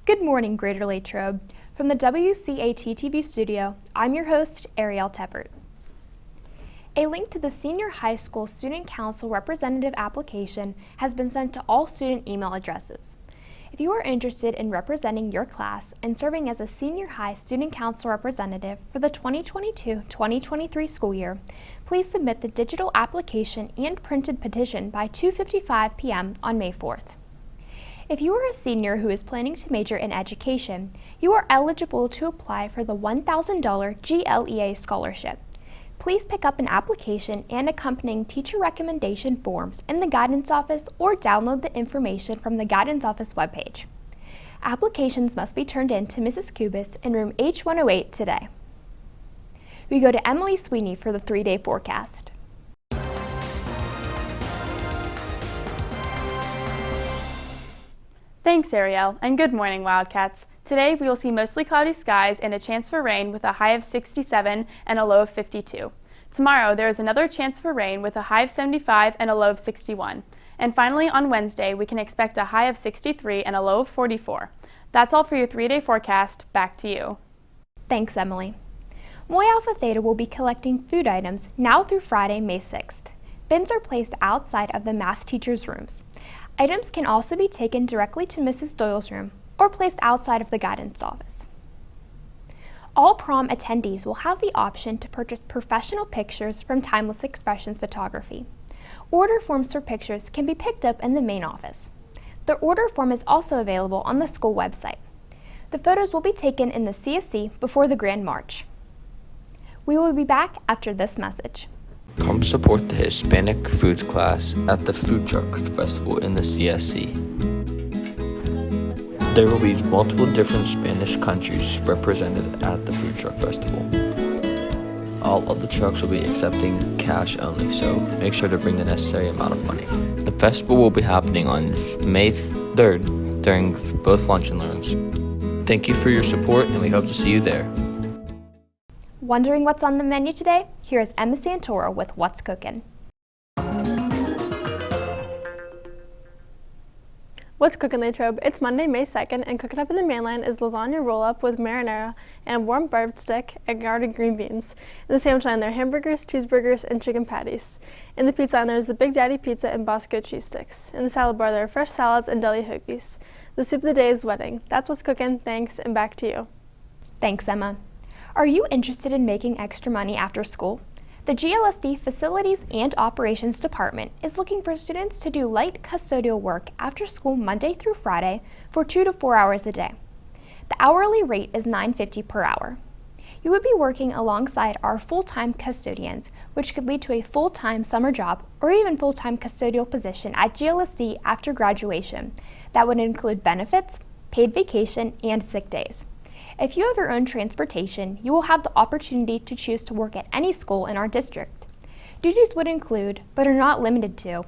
Good morning, Greater Latrobe. From the WCAT TV studio, I'm your host, Ariel Teppert. A link to the Senior High School Student Council representative application has been sent to all student email addresses. If you are interested in representing your class and serving as a Senior High Student Council representative for the 2022-2023 school year, please submit the digital application and printed petition by 2:55 p.m. on May 4th. If you are a senior who is planning to major in education, you are eligible to apply for the $1,000 GLEA scholarship. Please pick up an application and accompanying teacher recommendation forms in the guidance office or download the information from the guidance office webpage. Applications must be turned in to Mrs. Kubis in room H108 today. We go to Emily Sweeney for the 3-day forecast. Thanks, Ariel, and good morning, Wildcats. Today we will see mostly cloudy skies and a chance for rain with a high of 67 and a low of 52. Tomorrow there is another chance for rain with a high of 75 and a low of 61. And finally on Wednesday we can expect a high of 63 and a low of 44. That's all for your 3-day forecast. Back to you. Thanks, Emily. Moy Alpha Theta will be collecting food items now through Friday, May 6th. Bins are placed outside of the math teachers' rooms. Items can also be taken directly to Mrs. Doyle's room or placed outside of the guidance office. All prom attendees will have the option to purchase professional pictures from Timeless Expressions Photography. Order forms for pictures can be picked up in the main office. The order form is also available on the school website. The photos will be taken in the CSC before the Grand March. We will be back after this message. Come support the Hispanic Foods class at the Food Truck Festival in the CSC. There will be multiple different Spanish countries represented at the Food Truck Festival. All of the trucks will be accepting cash only, so make sure to bring the necessary amount of money. The festival will be happening on May 3rd during both lunch and learns. Thank you for your support, and we hope to see you there. Wondering what's on the menu today? Here's Emma Santoro with What's Cookin'. What's cooking, Latrobe? It's Monday, May 2nd, and cooking up in the mainland is lasagna roll-up with marinara and warm barbed stick and garlic green beans. In the sandwich line, there are hamburgers, cheeseburgers, and chicken patties. In the pizza line, there is the Big Daddy Pizza and Bosco cheese sticks. In the salad bar, there are fresh salads and deli hoagies. The soup of the day is wedding. That's what's cooking. Thanks, and back to you. Thanks, Emma. Are you interested in making extra money after school? The GLSD Facilities and Operations Department is looking for students to do light custodial work after school Monday through Friday for 2 to 4 hours a day. The hourly rate is $9.50 per hour. You would be working alongside our full-time custodians, which could lead to a full-time summer job or even full-time custodial position at GLSD after graduation. That would include benefits, paid vacation, and sick days. If you have your own transportation, you will have the opportunity to choose to work at any school in our district. Duties would include, but are not limited to,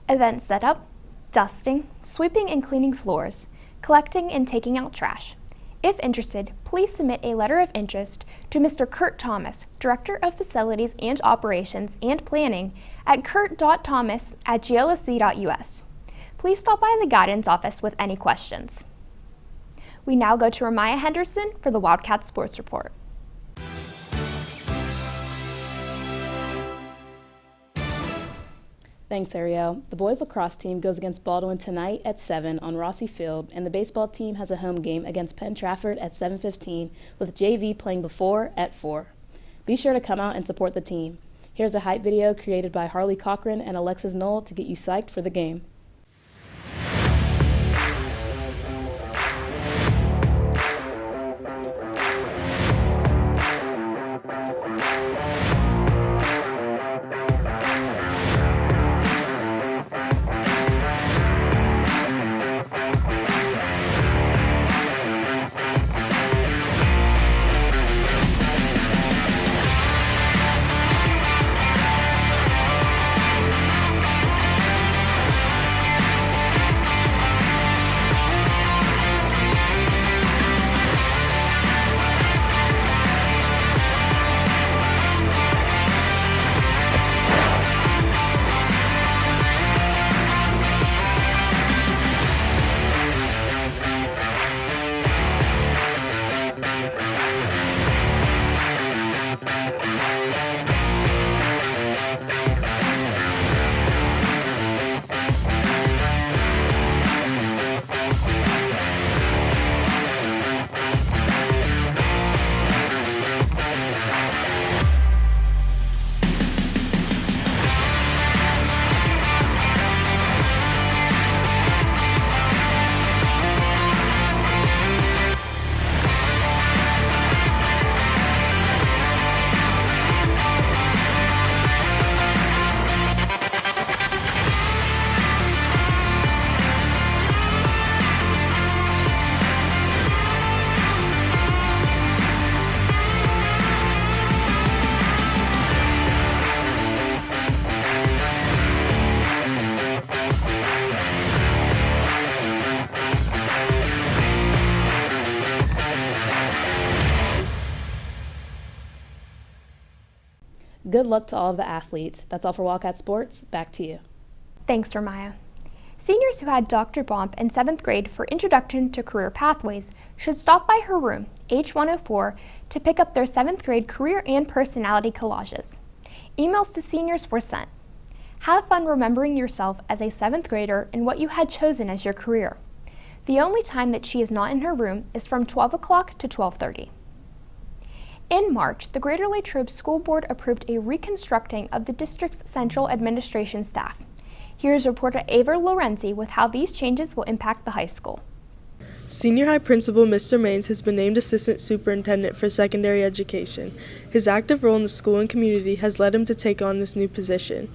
event setup, dusting, sweeping and cleaning floors, collecting and taking out trash. If interested, please submit a letter of interest to Mr. Kurt Thomas, Director of Facilities and Operations and Planning at kurt.thomas@glsc.us. Please stop by the guidance office with any questions. We now go to Ramaya Henderson for the Wildcats Sports Report. Thanks, Ariel. The boys lacrosse team goes against Baldwin tonight at 7 on Rossi Field, and the baseball team has a home game against Penn Trafford at 7:15, with JV playing before at 4. Be sure to come out and support the team. Here's a hype video created by Harley Cochran and Alexis Knoll to get you psyched for the game. Good luck to all of the athletes. That's all for Wildcat Sports. Back to you. Thanks, Ramaya. Seniors who had Dr. Bomp in 7th grade for Introduction to Career Pathways should stop by her room, H104, to pick up their 7th grade career and personality collages. Emails to seniors were sent. Have fun remembering yourself as a 7th grader and what you had chosen as your career. The only time that she is not in her room is from 12 o'clock to 12:30. In March, the Greater Latrobe School Board approved a reconstructing of the district's central administration staff. Here's reporter Ava Lorenzi with how these changes will impact the high school. Senior High Principal Mr. Maines has been named Assistant Superintendent for Secondary Education. His active role in the school and community has led him to take on this new position.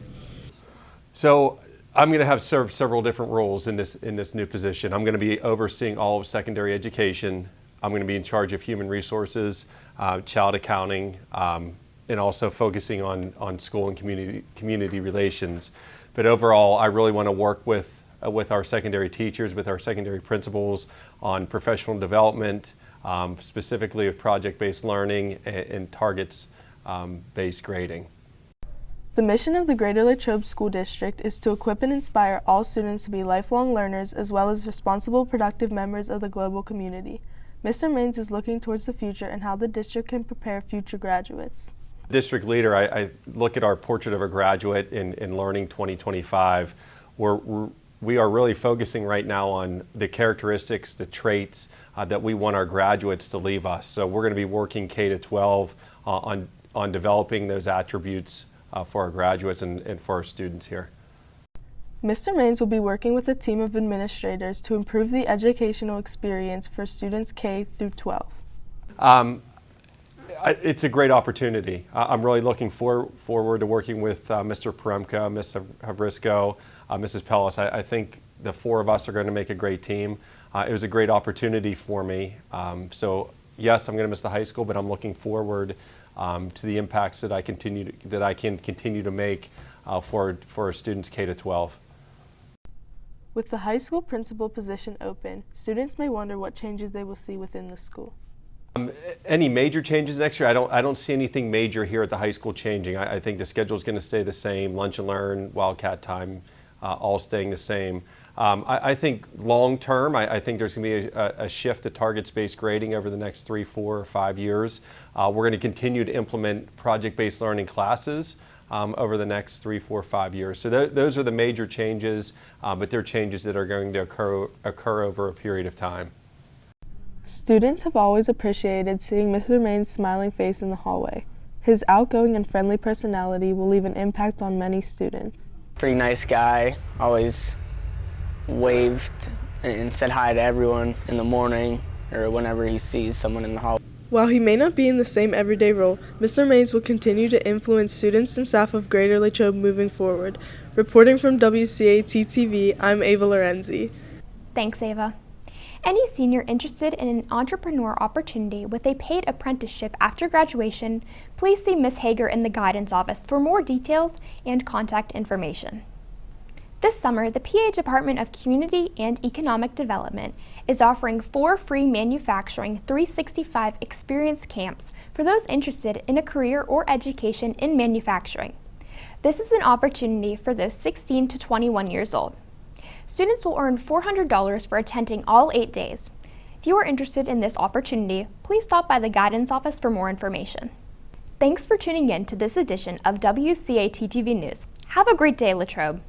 So I'm going to have served several different roles in this new position. I'm going to be overseeing all of secondary education. I'm going to be in charge of human resources, child accounting, and also focusing on school and community relations. But overall, I really want to work with our secondary teachers, with our secondary principals on professional development, specifically with project-based learning and targets-based grading. The mission of the Greater Latrobe School District is to equip and inspire all students to be lifelong learners as well as responsible, productive members of the global community. Mr. Maines is looking towards the future and how the district can prepare future graduates. District leader, I look at our portrait of a graduate in Learning 2025. We are really focusing right now on the characteristics, the traits that we want our graduates to leave us. So we're going to be working K-12 on developing those attributes for our graduates and for our students here. Mr. Maines will be working with a team of administrators to improve the educational experience for students K through 12. It's a great opportunity. I'm really looking forward to working with Mr. Paremka, Mr. Habrisco, Mrs. Pellis. I think the four of us are going to make a great team. It was a great opportunity for me. So yes, I'm going to miss the high school, but I'm looking forward to the impacts that I can continue to make for our students K-12. With the high school principal position open, students may wonder what changes they will see within the school. Any major changes next year? I don't see anything major here at the high school changing. I think the schedule is going to stay the same. Lunch and learn, Wildcat time, all staying the same. I think long term, I think there's going to be a shift to targets-based grading over the next 3, 4, or 5 years. We're going to continue to implement project-based learning classes over the next 3, 4, 5 years. So those are the major changes, but they're changes that are going to occur over a period of time. Students have always appreciated seeing Mr. Maine's smiling face in the hallway. His outgoing and friendly personality will leave an impact on many students. Pretty nice guy, always waved and said hi to everyone in the morning or whenever he sees someone in the hall. While he may not be in the same everyday role, Mr. Maines will continue to influence students and staff of Greater Latrobe moving forward. Reporting from WCAT-TV, I'm Ava Lorenzi. Thanks, Ava. Any senior interested in an entrepreneur opportunity with a paid apprenticeship after graduation, please see Ms. Hager in the guidance office for more details and contact information. This summer, the PA Department of Community and Economic Development is offering 4 free Manufacturing 365 experience camps for those interested in a career or education in manufacturing. This is an opportunity for those 16 to 21 years old. Students will earn $400 for attending all 8 days. If you are interested in this opportunity, please stop by the guidance office for more information. Thanks for tuning in to this edition of WCAT-TV News. Have a great day, Latrobe.